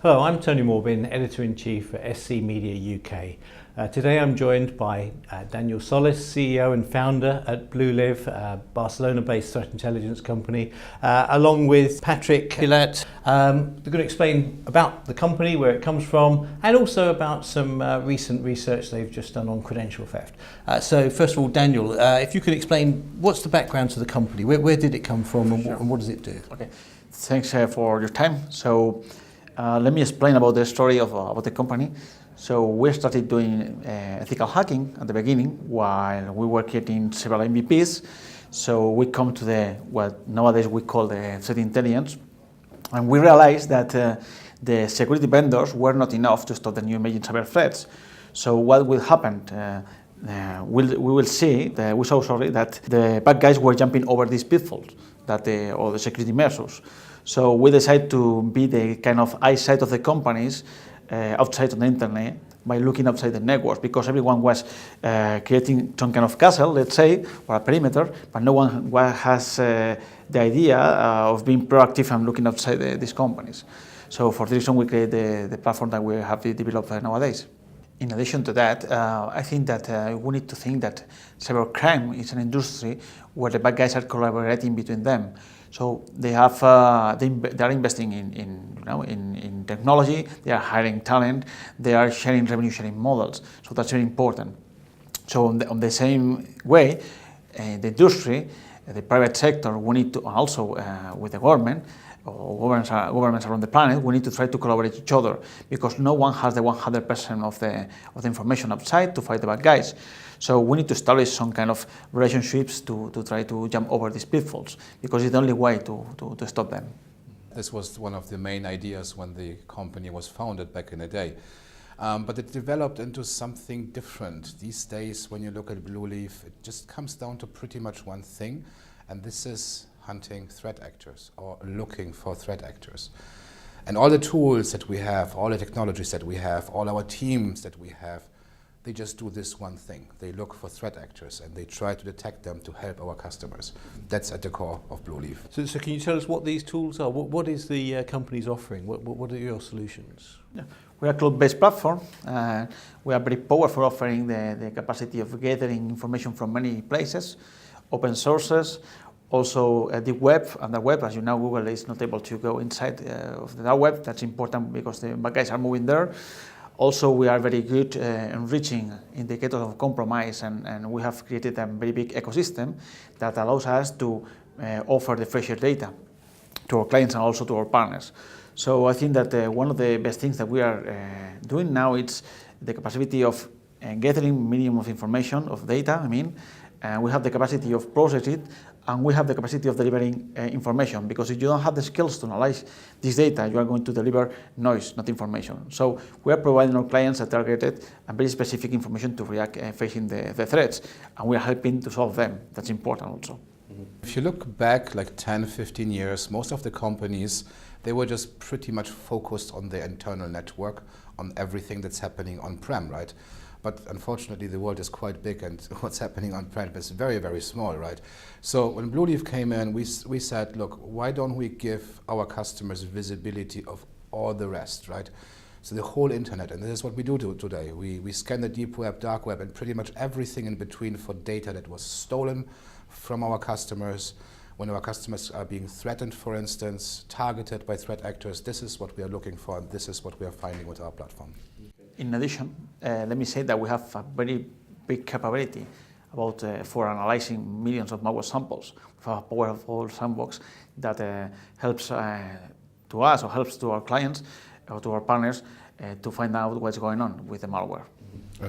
Hello, I'm Tony Morbin, Editor-in-Chief at SC Media UK. Today I'm joined by Daniel Solis, CEO and founder at Blueliv, a Barcelona-based threat intelligence company, along with Patrick Gillette. They're going to explain about the company, where it comes from, and also about some recent research they've just done on credential theft. So first of all, Daniel, if you could explain what's the background to the company, where did it come from, and what does it do? Okay, thanks for your time. So let me explain about the story of about the company. So we started doing ethical hacking at the beginning while we were getting several MVPs. So we come to what nowadays we call the threat intelligence, and we realized that the security vendors were not enough to stop the new emerging cyber threats. So what will happen? We saw that the bad guys were jumping over these pitfalls or the security measures. So we decided to be the kind of eyesight of the companies outside of the internet by looking outside the network, because everyone was creating some kind of castle, let's say, or a perimeter, but no one has the idea of being proactive and looking outside these companies. So for this reason, we created the platform that we have developed nowadays. In addition to that, I think that we need to think that cybercrime is an industry where the bad guys are collaborating between them. So they are investing in technology, they are hiring talent, they are sharing revenue sharing models. So that's very important. So on the same way, the industry, the private sector, we need to also with the government, or governments around the planet, we need to try to collaborate each other, because no one has the 100% of the information outside to fight the bad guys. So we need to establish some kind of relationships to try to jump over these pitfalls, because it's the only way to stop them. This was one of the main ideas when the company was founded back in the day. But it developed into something different. These days, when you look at Blueliv, it just comes down to pretty much one thing, and this is hunting threat actors or looking for threat actors. And all the tools that we have, all the technologies that we have, all our teams that we have, they just do this one thing. They look for threat actors and they try to detect them to help our customers. That's at the core of Blueliv. So can you tell us what these tools are? What is the company's offering? What are your solutions? Yeah. We are a cloud-based platform. We are very powerful, offering the capacity of gathering information from many places, open sources, also the web. And the web, as you know, Google is not able to go inside of the dark web. That's important because the bad guys are moving there. Also, we are very good in reaching indicators of compromise, and we have created a very big ecosystem that allows us to offer the fresher data to our clients and also to our partners. So I think that one of the best things that we are doing now is the capacity of gathering minimum of information, of data, and we have the capacity of processing it, and we have the capacity of delivering information, because if you don't have the skills to analyze this data, you are going to deliver noise, not information. So we are providing our clients a targeted and very specific information to react facing the threats, and we are helping to solve them. That's important also. If you look back like 10, 15 years, most of the companies, they were just pretty much focused on their internal network, on everything that's happening on-prem, right? But unfortunately, the world is quite big, and what's happening on-prem is very, very small, right? So when Blueliv came in, we said, look, why don't we give our customers visibility of all the rest, right? So the whole internet, and this is what we do today. We scan the deep web, dark web, and pretty much everything in between for data that was stolen from our customers. When our customers are being threatened, for instance, targeted by threat actors, this is what we are looking for, and this is what we are finding with our platform. In addition, let me say that we have a very big capability for analyzing millions of malware samples. We have a powerful sandbox that helps to us, or helps to our clients or to our partners to find out what's going on with the malware.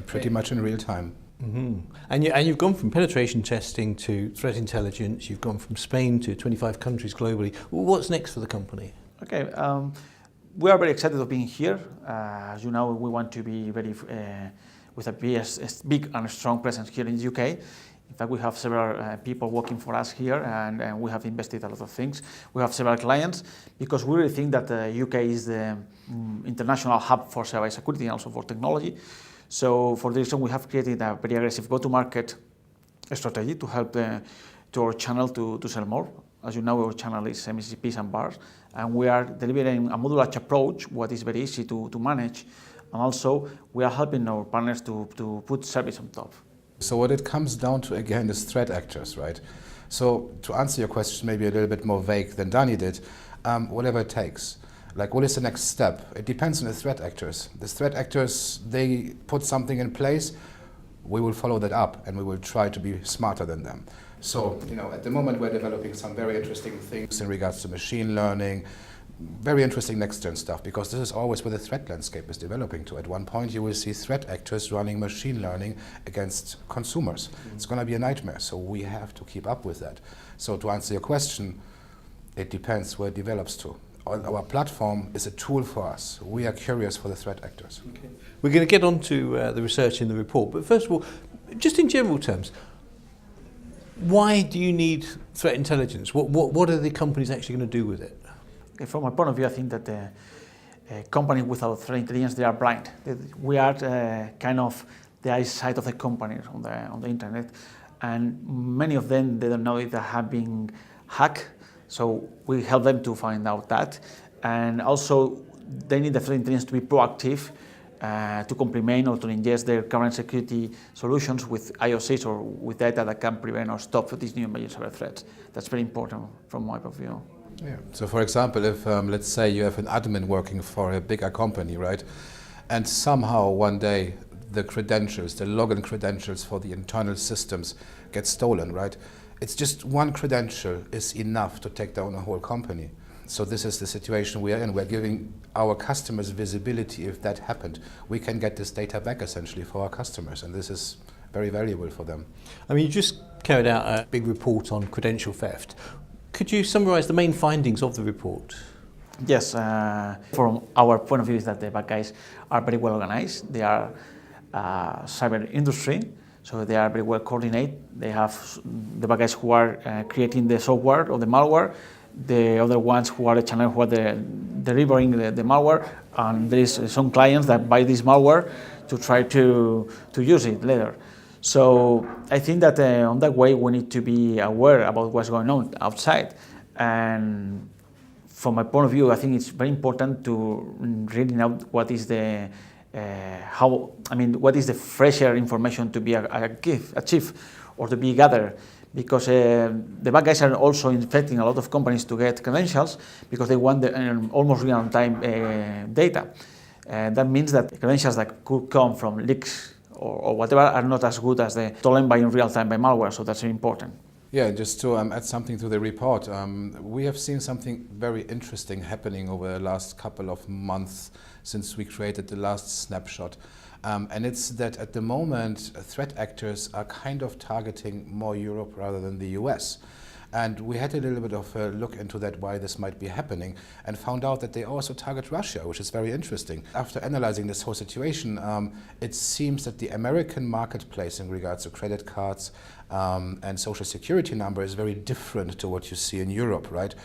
Pretty much in real time. Mm-hmm. And you've gone from penetration testing to threat intelligence. You've gone from Spain to 25 countries globally. What's next for the company? Okay. We are very excited of being here. As you know, we want to be very with a big and strong presence here in the UK. In fact, we have several people working for us here, and we have invested a lot of things. We have several clients, because we really think that the UK is the international hub for cybersecurity and also for technology. So for this reason, we have created a very aggressive go-to-market strategy to help to our channel to sell more. As you know, our channel is MCPs and bars, and we are delivering a modular approach, what is very easy to manage, and also we are helping our partners to put service on top. So what it comes down to again is threat actors, right? So to answer your question maybe a little bit more vague than Dani did, whatever it takes. Like, what is the next step? It depends on the threat actors. The threat actors, they put something in place, we will follow that up and we will try to be smarter than them. So, at the moment we're developing some very interesting things in regards to machine learning, very interesting next-gen stuff, because this is always where the threat landscape is developing to. At one point you will see threat actors running machine learning against consumers. It's going to be a nightmare, so we have to keep up with that. So to answer your question, it depends where it develops to. Our platform is a tool for us. We are curious for the threat actors. Okay. We're going to get on to the research in the report, but first of all, just in general terms, why do you need threat intelligence? What are the companies actually going to do with it? Okay, from my point of view, I think that companies without threat intelligence, they are blind. We are kind of the eyesight of the companies on the internet, and many of them, they don't know if they have been hacked. So we help them to find out that, and also they need the threat intelligence to be proactive, to complement or to ingest their current security solutions with IOCs or with data that can prevent or stop these new major cyber threats. That's very important from my point of view. Yeah. So for example, if let's say you have an admin working for a bigger company, right, and somehow one day the credentials, the login credentials for the internal systems get stolen, right? It's just one credential is enough to take down a whole company. So this is the situation we are in. We're giving our customers visibility if that happened. We can get this data back essentially for our customers, and this is very valuable for them. I mean, you just carried out a big report on credential theft. Could you summarise the main findings of the report? Yes, from our point of view is that the bad guys are very well organized. They are cyber industry. So they are very well coordinated. They have the bad guys who are creating the software or the malware, the other ones who are the channel who are delivering the malware, and there is some clients that buy this malware to try to use it later. So I think that on that way we need to be aware about what's going on outside. And from my point of view, I think it's very important to really know what is the what is the fresher information to be achieved or to be gathered, because the bad guys are also infecting a lot of companies to get credentials because they want the almost real-time data. That means that credentials that could come from leaks or whatever are not as good as the stolen by in real time by malware, so that's very important. Yeah, just to add something to the report, we have seen something very interesting happening over the last couple of months since we created the last snapshot. And it's that at the moment, threat actors are kind of targeting more Europe rather than the US. And we had a little bit of a look into that, why this might be happening, and found out that they also target Russia, which is very interesting. After analyzing this whole situation, it seems that the American marketplace in regards to credit cards and social security number is very different to what you see in Europe, right?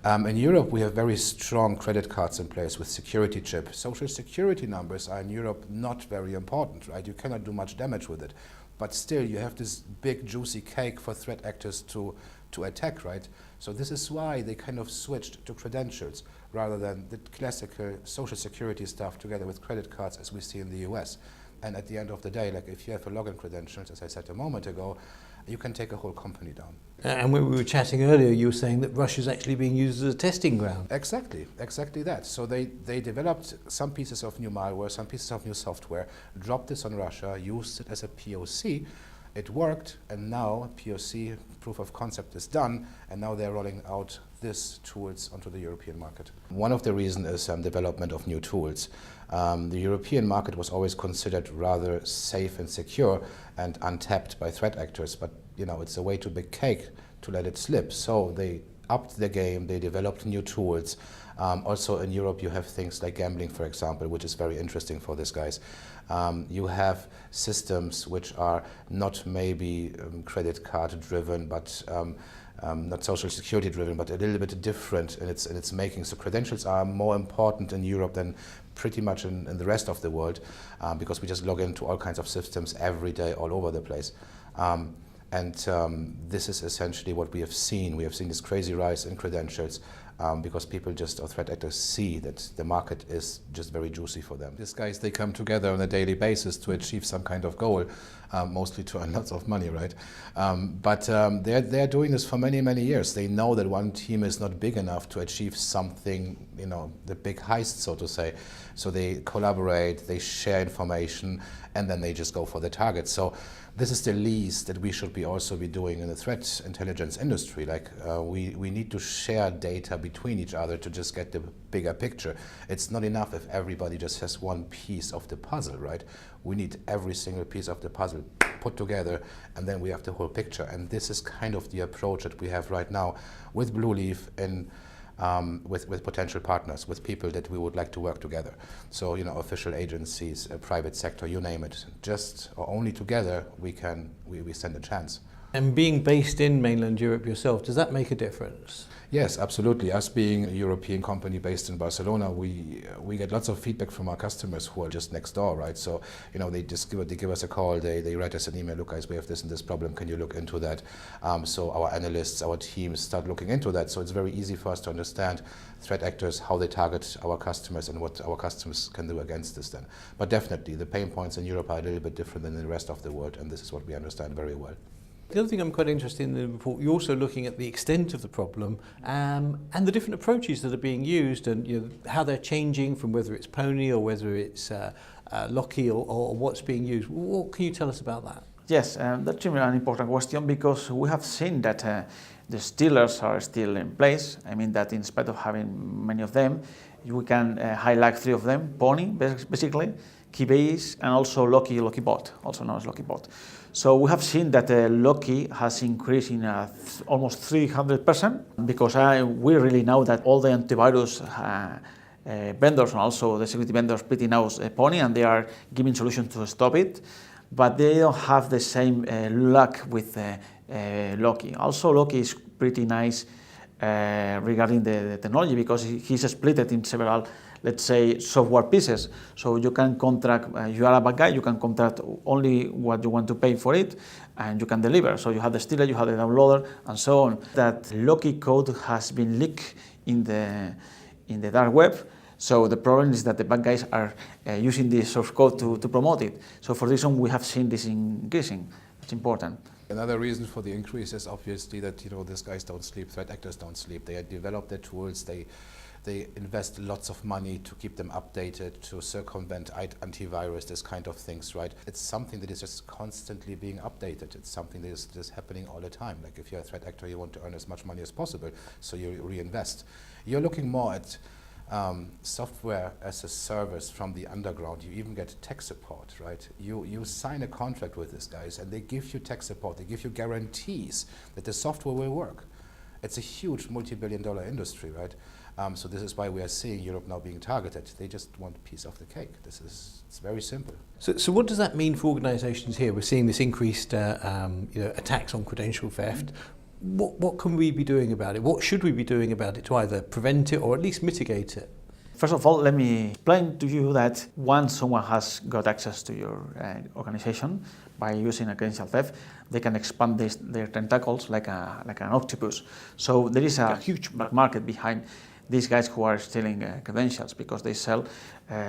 In Europe, we have very strong credit cards in place with security chip. Social security numbers are in Europe not very important, right? You cannot do much damage with it. But still, you have this big juicy cake for threat actors to attack, right? So this is why they kind of switched to credentials rather than the classical social security stuff together with credit cards as we see in the US. And at the end of the day, like if you have a login credentials, as I said a moment ago, you can take a whole company down. And when we were chatting earlier, you were saying that Russia's actually being used as a testing ground. Exactly that. So they developed some pieces of new malware, some pieces of new software, dropped this on Russia, used it as a POC. It worked, and now POC, proof of concept, is done, and now they're rolling out these tools onto the European market. One of the reasons is development of new tools. The European market was always considered rather safe and secure and untapped by threat actors, but it's a way too big cake to let it slip. So they upped the game, they developed new tools. Also in Europe you have things like gambling, for example, which is very interesting for these guys. You have systems which are not maybe credit card driven, but not social security driven, but a little bit different in its making. So credentials are more important in Europe than pretty much in the rest of the world, because we just log into all kinds of systems every day all over the place. And this is essentially what we have seen. We have seen this crazy rise in credentials because people just, or threat actors, see that the market is just very juicy for them. These guys, they come together on a daily basis to achieve some kind of goal, mostly to earn lots of money, right? But they're doing this for many, many years. They know that one team is not big enough to achieve something, you know, the big heist, so to say. So they collaborate, they share information, and then they just go for the target. So this is the least that we should also be doing in the threat intelligence industry. Like we need to share data between each other to just get the bigger picture. It's not enough if everybody just has one piece of the puzzle, right? We need every single piece of the puzzle put together, and then we have the whole picture. And this is kind of the approach that we have right now with Blueliv and with potential partners, with people that we would like to work together. So, you know, official agencies, private sector, you name it. Just or only together we stand a chance. And being based in mainland Europe yourself, does that make a difference? Yes, absolutely. Us being a European company based in Barcelona, we get lots of feedback from our customers who are just next door, right? So, you know, they give us a call, they write us an email, look guys, we have this and this problem, can you look into that? So our analysts, our teams start looking into that. So it's very easy for us to understand threat actors, how they target our customers and what our customers can do against this then. But definitely the pain points in Europe are a little bit different than in the rest of the world, and this is what we understand very well. The other thing I'm quite interested in the report, you're also looking at the extent of the problem and the different approaches that are being used, and you know, how they're changing from whether it's Pony or whether it's Locky or what's being used. What can you tell us about that? Yes, that's an important question, because we have seen that the stealers are still in place. I mean that in spite of having many of them, we can highlight three of them: Pony, basically, Keybase, and also Lockybot, also known as Lockybot. So we have seen that Locky has increased in almost 300%, because we really know that all the antivirus vendors and also the security vendors pretty knows Pony, and they are giving solutions to stop it, but they don't have the same luck with Locky. Also, Locky is pretty nice regarding the technology, because he's split it in several, let's say, software pieces. So you can contract, you are a bad guy, you can contract only what you want to pay for it, and you can deliver. So you have the stealer, you have the downloader, and so on. That Locky code has been leaked in the dark web. So the problem is that the bad guys are using the source code to promote it. So for this reason, we have seen this increasing. It's important. Another reason for the increase is obviously that, you know, these guys don't sleep, threat actors don't sleep. They develop their tools, they invest lots of money to keep them updated, to circumvent antivirus, this kind of things, right? It's something that is just constantly being updated. It's something that is happening all the time. Like if you're a threat actor, you want to earn as much money as possible, so you reinvest. You're looking more at software as a service from the underground. You even get tech support, right? You sign a contract with these guys and they give you tech support, they give you guarantees that the software will work. It's a huge multi-billion-dollar industry, right? So this is why we are seeing Europe now being targeted. They just want a piece of the cake. It's very simple. So what does that mean for organisations here? We're seeing this increased attacks on credential theft. What can we be doing about it? What should we be doing about it to either prevent it or at least mitigate it? First of all, let me explain to you that once someone has got access to your organization by using a credential theft, they can expand their tentacles like an octopus. So there is a huge market behind these guys who are stealing credentials, because they sell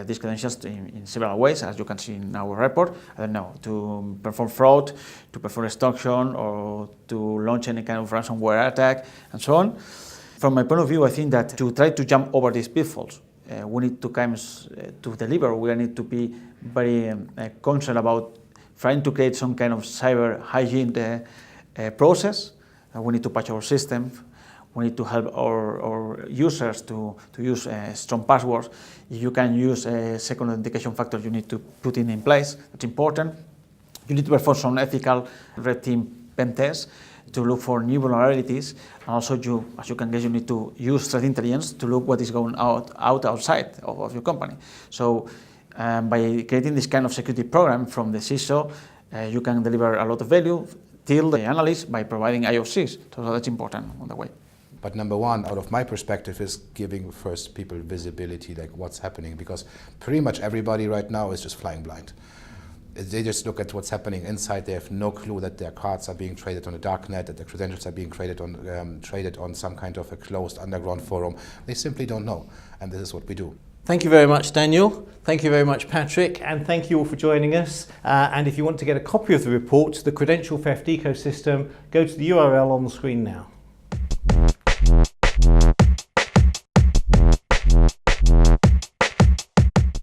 these credentials in several ways, as you can see in our report. I don't know, to perform fraud, to perform extortion, or to launch any kind of ransomware attack, and so on. From my point of view, I think that to try to jump over these pitfalls, we need to deliver. We need to be very concerned about trying to create some kind of cyber hygiene process. We need to patch our system. We need to help our users to use strong passwords. If you can use a second authentication factor, you need to put it in place. That's important. You need to perform some ethical red team pen tests to look for new vulnerabilities. And also, as you can guess, you need to use threat intelligence to look what is going outside of your company. So by creating this kind of security program from the CISO, you can deliver a lot of value till the analyst by providing IOCs. So that's important on the way. But number one, out of my perspective, is giving first people visibility, like what's happening, because pretty much everybody right now is just flying blind. They just look at what's happening inside. They have no clue that their cards are being traded on the dark net, that their credentials are being traded on some kind of a closed underground forum. They simply don't know, and this is what we do. Thank you very much, Daniel. Thank you very much, Patrick, and thank you all for joining us. And if you want to get a copy of the report, The Credential Theft Ecosystem, go to the URL on the screen now.